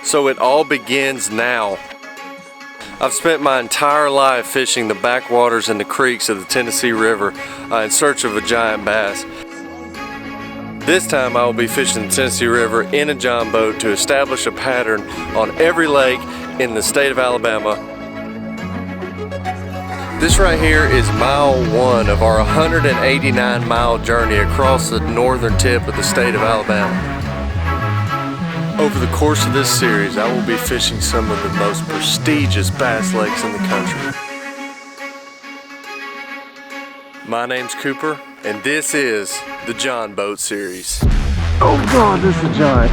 So it all begins now. I've spent my entire life fishing the backwaters and the creeks of the Tennessee River in search of a giant bass. This time I will be fishing the Tennessee River in a Jon boat to establish a pattern on every lake in the state of Alabama. This right here is mile 1 of our 189-mile journey across the northern tip of the state of Alabama. Over the course of this series, I will be fishing some of the most prestigious bass lakes in the country. My name's Cooper, and this is the Jon Boat Series. Oh God, this is a giant.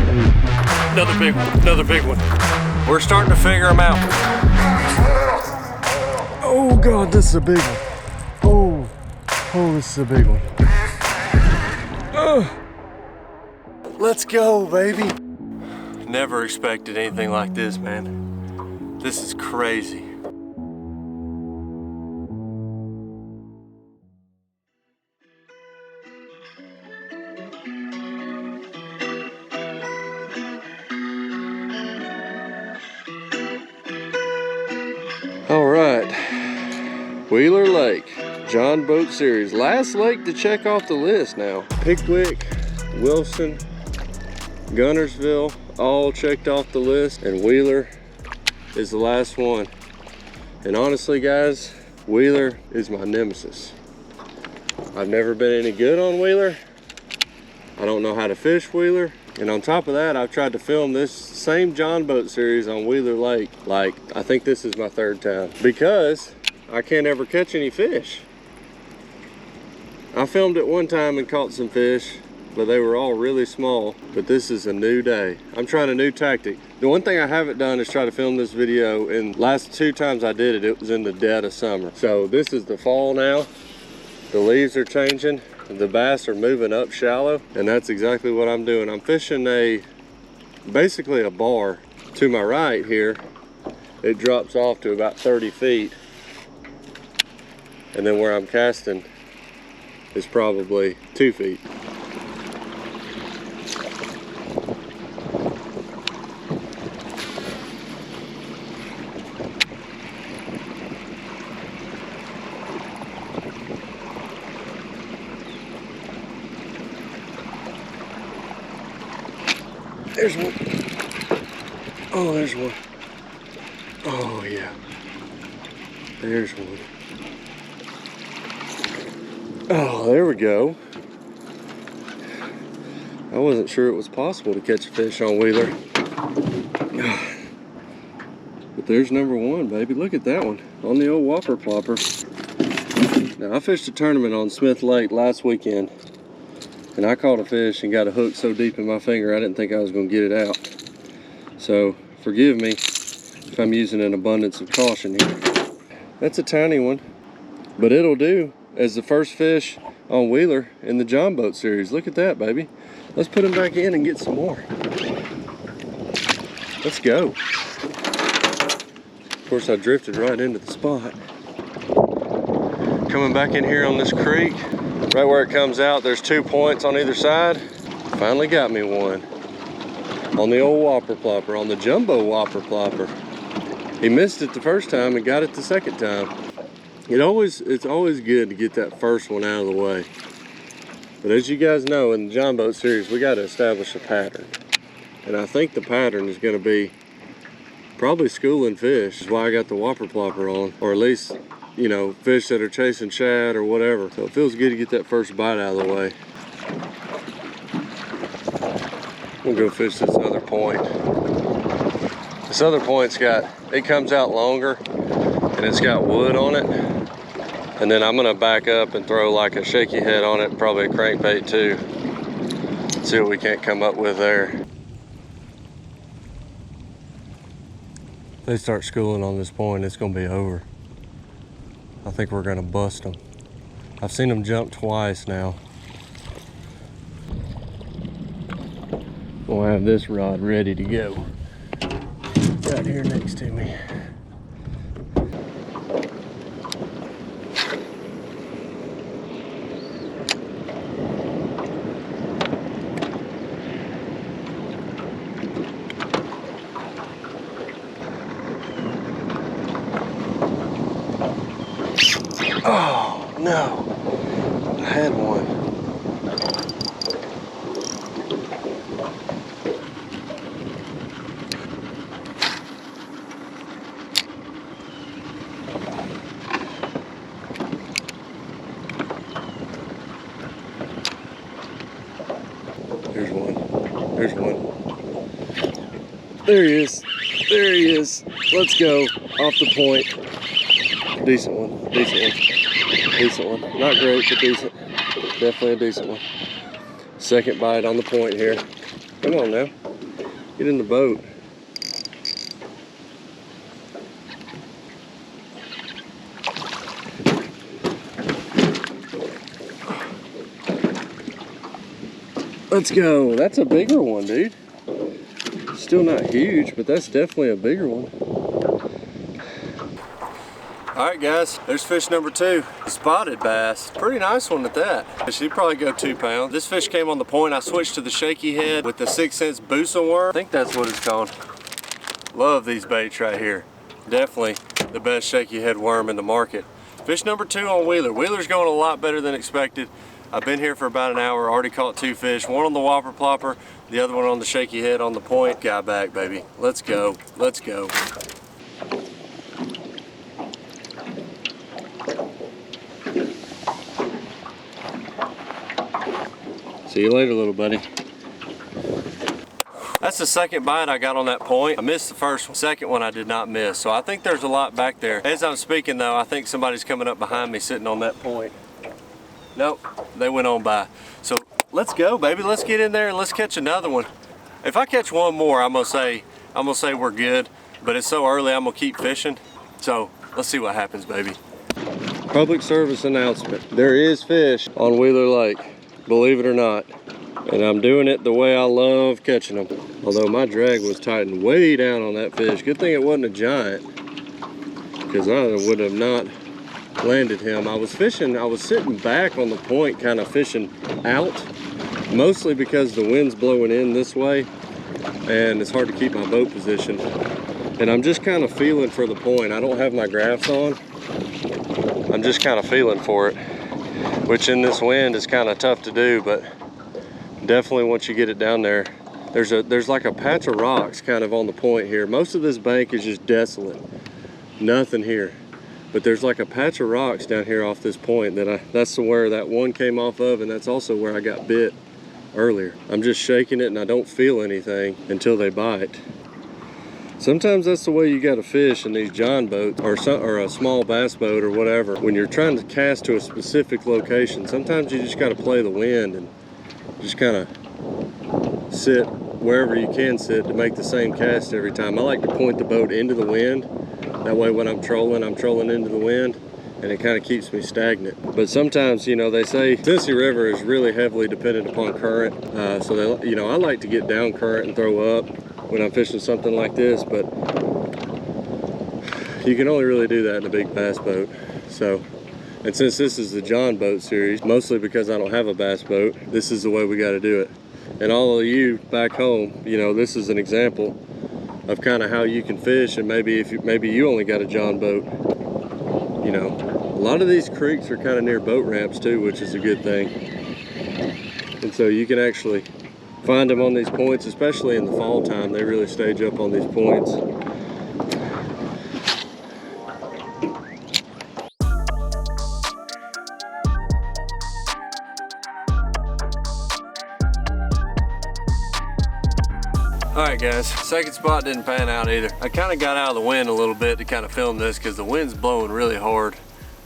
Another big one, another big one. We're starting to figure them out. Oh God, this is a big one. Oh, this is a big one. Let's go, baby. Never expected anything like this, man. This is crazy. All right, Wheeler Lake, Jon Boat Series. Last lake to check off the list now. Pickwick, Wilson, Guntersville, all checked off the list, and Wheeler is the last one. And honestly, guys, Wheeler is my nemesis. I've never been any good on Wheeler. I don't know how to fish Wheeler. And on top of that, I've tried to film this same Jon Boat Series on Wheeler Lake. Like, I think this is my 3rd time because I can't ever catch any fish. I filmed it one time and caught some fish, but they were all really small. But this is a new day. I'm trying a new tactic. The one thing I haven't done is try to film this video, and last 2 times I did it, it was in the dead of summer. So this is the fall now. The leaves are changing. The bass are moving up shallow, and that's exactly what I'm doing. I'm fishing basically a bar. To my right here, it drops off to about 30 feet. And then where I'm casting is probably 2 feet. There's one. Oh, there's one. Oh, yeah. There's one. Oh, there we go. I wasn't sure it was possible to catch a fish on Wheeler. But there's number 1, baby. Look at that one on the old whopper plopper. Now, I fished a tournament on Smith Lake last weekend, and I caught a fish and got a hook so deep in my finger I didn't think I was going to get it out. So forgive me if I'm using an abundance of caution here. That's a tiny one, but it'll do as the first fish on Wheeler in the Jon Boat Series. Look at that, baby. Let's put him back in and get some more. Let's go. Of course, I drifted right into the spot. Coming back in here on this creek, right where it comes out, there's 2 points on either side. Finally got me one on the old whopper plopper, on the jumbo whopper plopper. He missed it the first time and got it the second time. It's always good to get that first one out of the way. But as you guys know, in the Jon Boat Series, we got to establish a pattern. And I think the pattern is going to be probably schooling fish. Is why I got the whopper plopper on, or at least, you know, fish that are chasing shad or whatever. So it feels good to get that first bite out of the way. We'll go fish this other point. This other point's it comes out longer and it's got wood on it. And then I'm gonna back up and throw like a shaky head on it, probably a crankbait too. See what we can't come up with there. If they start schooling on this point, it's gonna be over. I think we're gonna bust them. I've seen them jump twice now. We'll have this rod ready to go. Right here next to me. I had one. There's one. There's one. There he is. There he is. Let's go. Off the point. Decent one. Decent one. Decent one. Not great, but decent. Definitely a decent one. Second bite on the point here. Come on now. Get in the boat. Let's go. That's a bigger one, dude. Still not huge, but that's definitely a bigger one. All right, guys, there's fish number 2, spotted bass. Pretty nice one at that. She'd probably go 2 pounds. This fish came on the point. I switched to the shaky head with the 6-cent busa worm. I think that's what it's called. Love these baits right here. Definitely the best shaky head worm in the market. Fish number 2 on Wheeler. Wheeler's going a lot better than expected. I've been here for about an hour, already caught 2 fish. One on the whopper plopper, the other one on the shaky head on the point. Guy back, baby. Let's go. Let's go. See you later, little buddy. That's the second bite I got on that point. I missed the first one. Second one I did not miss. So I think there's a lot back there. As I'm speaking though, I think somebody's coming up behind me sitting on that point. Nope, they went on by. So let's go, baby. Let's get in there and let's catch another one. If I catch one more, I'm gonna say we're good. But it's so early, I'm gonna keep fishing. So let's see what happens, baby. Public service announcement. There is fish on Wheeler Lake, believe it or not. And I'm doing it the way I love catching them. Although my drag was tightened way down on that fish. Good thing it wasn't a giant, because I would have not landed him. I was sitting back on the point, kind of fishing out, mostly because the wind's blowing in this way and it's hard to keep my boat position. And I'm just kind of feeling for the point. I don't have my graphs on. I'm just kind of feeling for it, which in this wind is kind of tough to do, but definitely once you get it down there, there's like a patch of rocks kind of on the point here. Most of this bank is just desolate, nothing here. But there's like a patch of rocks down here off this point that's where that one came off of, and that's also where I got bit earlier. I'm just shaking it and I don't feel anything until they bite. Sometimes that's the way you gotta fish in these Jon boats or a small bass boat or whatever. When you're trying to cast to a specific location, sometimes you just gotta play the wind and just kind of sit wherever you can sit to make the same cast every time. I like to point the boat into the wind. That way when I'm trolling into the wind, and it kind of keeps me stagnant. But sometimes, you know, they say Tennessee River is really heavily dependent upon current. So they, you know, I like to get down current and throw up when I'm fishing something like this, but you can only really do that in a big bass boat. So, and since this is the Jon Boat Series, mostly because I don't have a bass boat, this is the way we got to do it. And all of you back home, you know, this is an example of kind of how you can fish. And maybe you only got a Jon boat, you know, a lot of these creeks are kind of near boat ramps too, which is a good thing. And so you can actually find them on these points, especially in the fall time. They really stage up on these points. All right guys, second spot didn't pan out either. I kind of got out of the wind a little bit to kind of film this because the wind's blowing really hard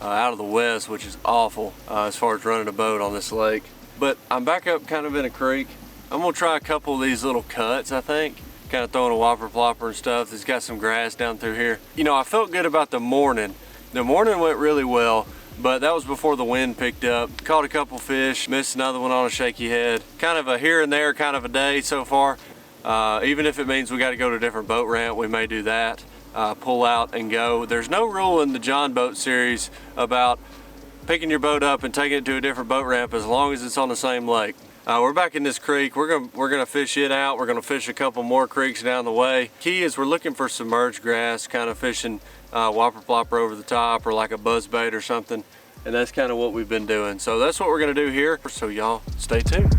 out of the west, which is awful as far as running a boat on this lake. But I'm back up kind of in a creek. I'm gonna try a couple of these little cuts, I think. Kind of throwing a whopper plopper and stuff. It's got some grass down through here. You know, I felt good about the morning. The morning went really well, but that was before the wind picked up. Caught a couple fish, missed another one on a shaky head. Kind of a here and there kind of a day so far. Even if it means we got to go to a different boat ramp, we may do that. Pull out and go. There's no rule in the Jon Boat Series about picking your boat up and taking it to a different boat ramp as long as it's on the same lake. We're back in this creek. We're gonna fish it out. We're gonna fish a couple more creeks down the way. Key is we're looking for submerged grass, kind of fishing whopper plopper over the top or like a buzz bait or something. and that's kind of what we've been doing. So that's what we're gonna do here, so y'all stay tuned.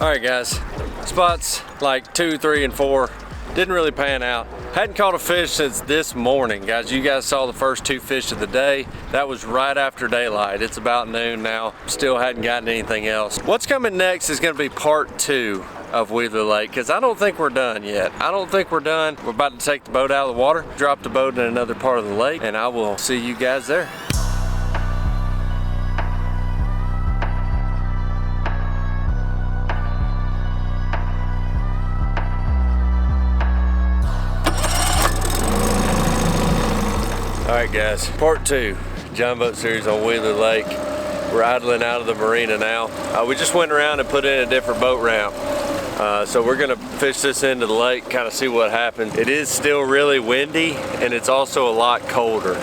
All right guys, spots like 2, 3, and 4 didn't really pan out. Hadn't caught a fish since this morning, guys. You guys saw the first 2 fish of the day. That was right after daylight. It's about noon now. Still hadn't gotten anything else. What's coming next is gonna be part 2 of Wheeler Lake, because I don't think we're done yet. I don't think we're done. We're about to take the boat out of the water, drop the boat in another part of the lake, and I will see you guys there. All right guys, part 2, Jon Boat Series on Wheeler Lake. We're idling out of the marina now. We just went around and put in a different boat ramp. So we're gonna fish this into the lake, kind of see what happens. It is still really windy, and it's also a lot colder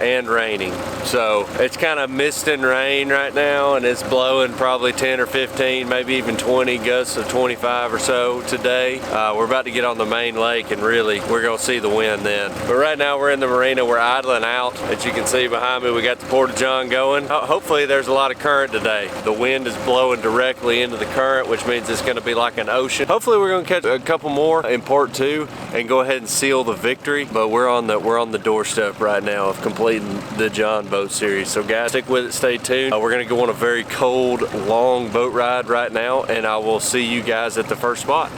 and raining. So it's kind of mist and rain right now, and it's blowing probably 10 or 15, maybe even 20 gusts of 25 or so today. We're about to get on the main lake, and really we're gonna see the wind then. But right now we're in the marina, we're idling out. As you can see behind me, we got the porta-john going. Hopefully there's a lot of current today. The wind is blowing directly into the current, which means it's gonna be like an ocean. Hopefully we're gonna catch a couple more in part 2 and go ahead and seal the victory. But we're on the doorstep right now of completing the Jon Boat Series. So guys, stick with it, stay tuned. We're gonna go on a very cold, long boat ride right now, and I will see you guys at the first spot.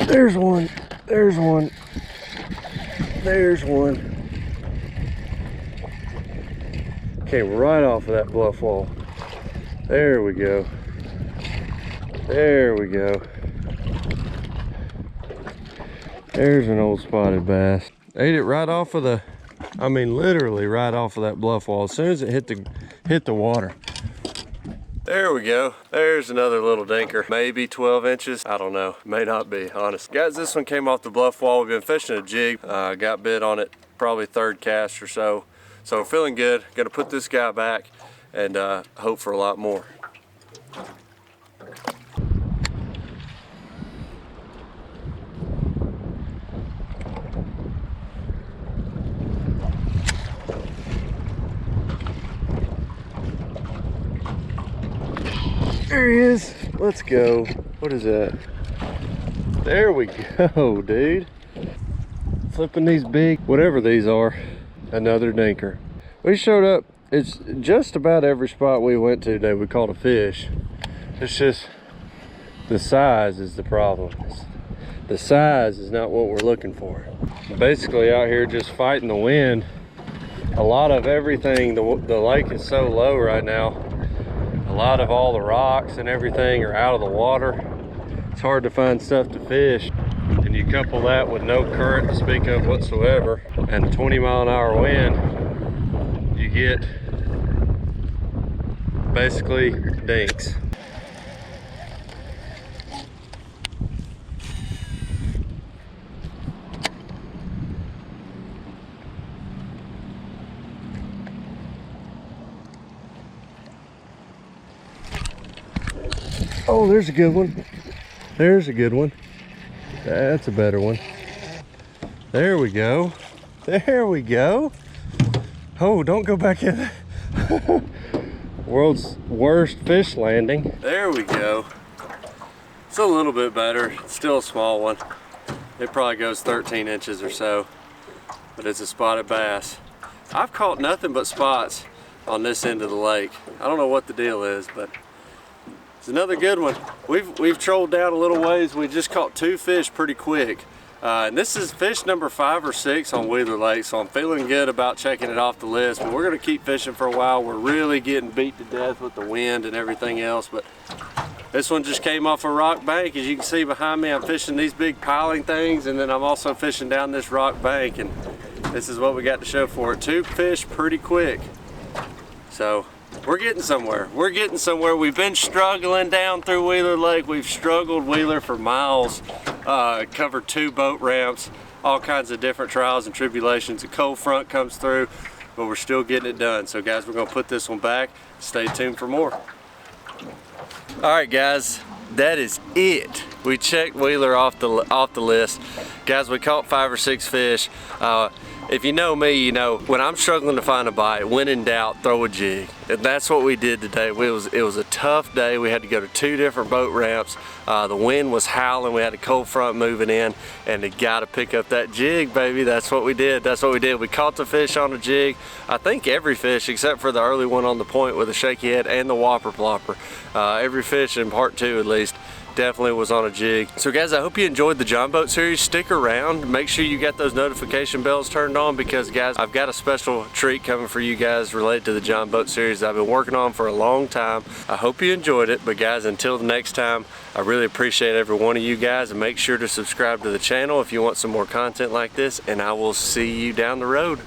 There's one. There's one. There's one. Came right off of that bluff wall. There we go. There we go. There's an old spotted bass. Ate it right off of the, I mean literally right off of that bluff wall as soon as it hit the water. There we go. There's another little dinker. Maybe 12 inches. I don't know. May not be, honest. Guys, this one came off the bluff wall. We've been fishing a jig. Got bit on it probably 3rd cast or so. So feeling good. Gonna put this guy back and hope for a lot more. There he is. Let's go. What is that? There we go, dude. Flipping these big, whatever these are, another dinker. We showed up. It's just about every spot we went to today we caught a fish. It's just the size is the problem. The size is not what we're looking for. Basically out here just fighting the wind. A lot of everything, the lake is so low right now. A lot of all the rocks and everything are out of the water. It's hard to find stuff to fish. And you couple that with no current to speak of whatsoever and a 20-mile-an-hour wind, you get basically dinks. Oh, there's a good one. There's a good one. That's a better one. There we go. There we go. Oh, don't go back in. World's worst fish landing. There we go. It's a little bit better. It's still a small one. It probably goes 13 inches or so, but it's a spotted bass. I've caught nothing but spots on this end of the lake. I don't know what the deal is, but it's another good one. We've trolled down a little ways. We just caught 2 fish pretty quick. And this is fish number 5 or 6 on Wheeler Lake, so I'm feeling good about checking it off the list. But we're gonna keep fishing for a while. We're really getting beat to death with the wind and everything else. But this one just came off a rock bank. As you can see behind me, I'm fishing these big piling things, and then I'm also fishing down this rock bank. And this is what we got to show for it. 2 fish pretty quick. So we're getting somewhere. We're getting somewhere. We've been struggling down through Wheeler Lake. We've struggled Wheeler for miles. Covered 2 boat ramps, all kinds of different trials and tribulations. A cold front comes through, but we're still getting it done. So guys, we're gonna put this one back. Stay tuned for more. All right, guys, that is it. We checked Wheeler off the list. Guys, we caught 5 or 6 fish. If you know me, you know when I'm struggling to find a bite, when in doubt, throw a jig. And that's what we did today. It was a tough day. We had to go to 2 different boat ramps. The wind was howling. We had a cold front moving in, and you got to pick up that jig, baby. That's what we did. That's what we did. We caught the fish on a jig. I think every fish except for the early one on the point with a shaky head and the whopper plopper. Every fish in part 2 at least definitely was on a jig. So guys, I hope you enjoyed the Jon Boat Series. Stick around. Make sure you got those notification bells turned on, because guys, I've got a special treat coming for you guys related to the Jon Boat Series I've been working on for a long time. I hope you enjoyed it, but guys, until the next time, I really appreciate every one of you guys, and make sure to subscribe to the channel if you want some more content like this, and I will see you down the road.